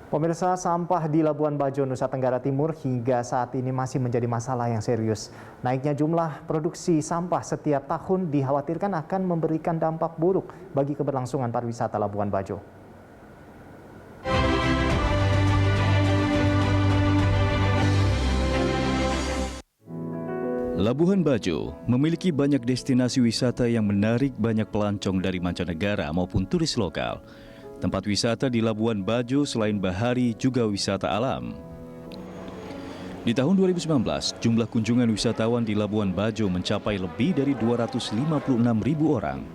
Pemirsa, sampah di Labuan Bajo, Nusa Tenggara Timur hingga saat ini masih menjadi masalah yang serius. Naiknya jumlah produksi sampah setiap tahun dikhawatirkan akan memberikan dampak buruk bagi keberlangsungan pariwisata Labuan Bajo. Labuan Bajo memiliki banyak destinasi wisata yang menarik banyak pelancong dari mancanegara maupun turis lokal. Tempat wisata di Labuan Bajo selain bahari juga wisata alam. Di tahun 2019, jumlah kunjungan wisatawan di Labuan Bajo mencapai lebih dari 256.000 orang.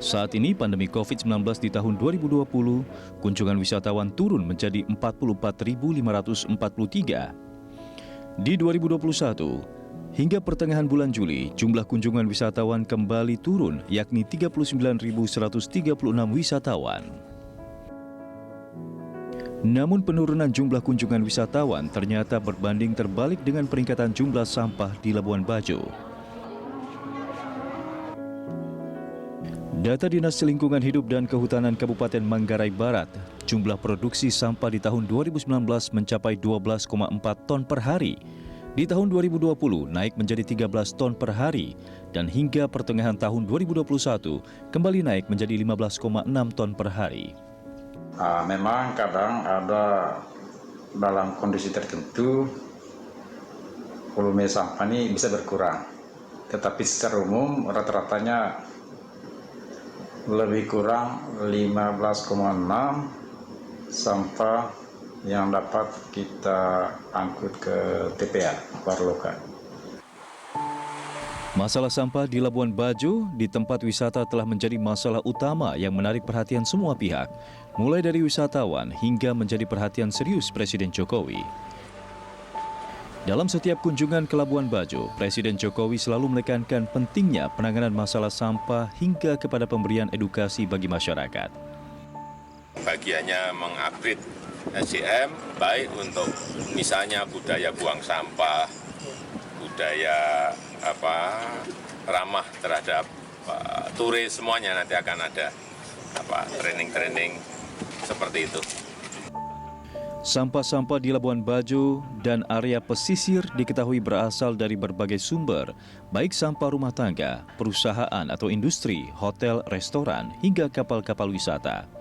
Saat ini pandemi COVID-19 di tahun 2020, kunjungan wisatawan turun menjadi 44.543. Di 2021, hingga pertengahan bulan Juli, jumlah kunjungan wisatawan kembali turun, yakni 39.136 wisatawan. Namun penurunan jumlah kunjungan wisatawan ternyata berbanding terbalik dengan peningkatan jumlah sampah di Labuan Bajo. Data Dinas Lingkungan Hidup dan Kehutanan Kabupaten Manggarai Barat, jumlah produksi sampah di tahun 2019 mencapai 12,4 ton per hari. Di tahun 2020 naik menjadi 13 ton per hari dan hingga pertengahan tahun 2021 kembali naik menjadi 15,6 ton per hari. Memang kadang ada dalam kondisi tertentu volume sampah ini bisa berkurang, tetapi secara umum rata-ratanya lebih kurang 15,6 sampah yang dapat kita angkut ke TPA, Warloka. Masalah sampah di Labuan Bajo di tempat wisata telah menjadi masalah utama yang menarik perhatian semua pihak, mulai dari wisatawan hingga menjadi perhatian serius Presiden Jokowi. Dalam setiap kunjungan ke Labuan Bajo, Presiden Jokowi selalu menekankan pentingnya penanganan masalah sampah hingga kepada pemberian edukasi bagi masyarakat. Bagiannya mengupgrade SDM, baik untuk misalnya budaya buang sampah, budaya ramah terhadap turis, semuanya nanti akan ada training-training seperti itu. Sampah-sampah di Labuan Bajo dan area pesisir diketahui berasal dari berbagai sumber, baik sampah rumah tangga, perusahaan atau industri, hotel, restoran, hingga kapal-kapal wisata.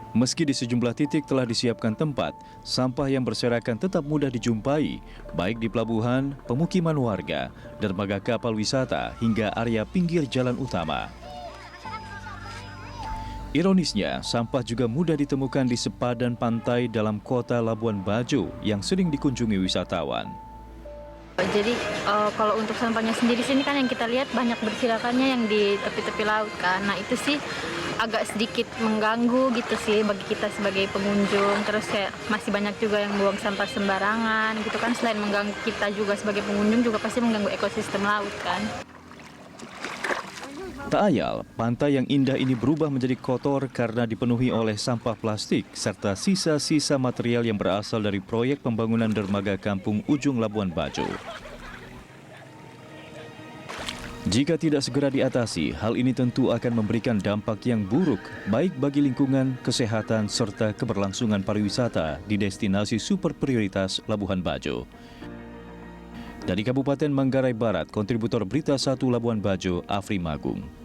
Meski di sejumlah titik telah disiapkan tempat, sampah yang berserakan tetap mudah dijumpai, baik di pelabuhan, pemukiman warga, dermaga kapal wisata, hingga area pinggir jalan utama. Ironisnya, sampah juga mudah ditemukan di sepadan pantai dalam kota Labuan Bajo yang sering dikunjungi wisatawan. Jadi kalau untuk sampahnya sendiri sini kan yang kita lihat banyak berserakannya yang di tepi-tepi laut kan. Nah itu sih agak sedikit mengganggu gitu sih bagi kita sebagai pengunjung. Terus kayak masih banyak juga yang buang sampah sembarangan gitu kan. Selain mengganggu kita juga sebagai pengunjung juga pasti mengganggu ekosistem laut kan. Tak ayal, pantai yang indah ini berubah menjadi kotor karena dipenuhi oleh sampah plastik serta sisa-sisa material yang berasal dari proyek pembangunan dermaga Kampung Ujung Labuan Bajo. Jika tidak segera diatasi, hal ini tentu akan memberikan dampak yang buruk baik bagi lingkungan, kesehatan, serta keberlangsungan pariwisata di destinasi super prioritas Labuan Bajo. Dari Kabupaten Manggarai Barat, kontributor Berita 1 Labuan Bajo, Afri Magung.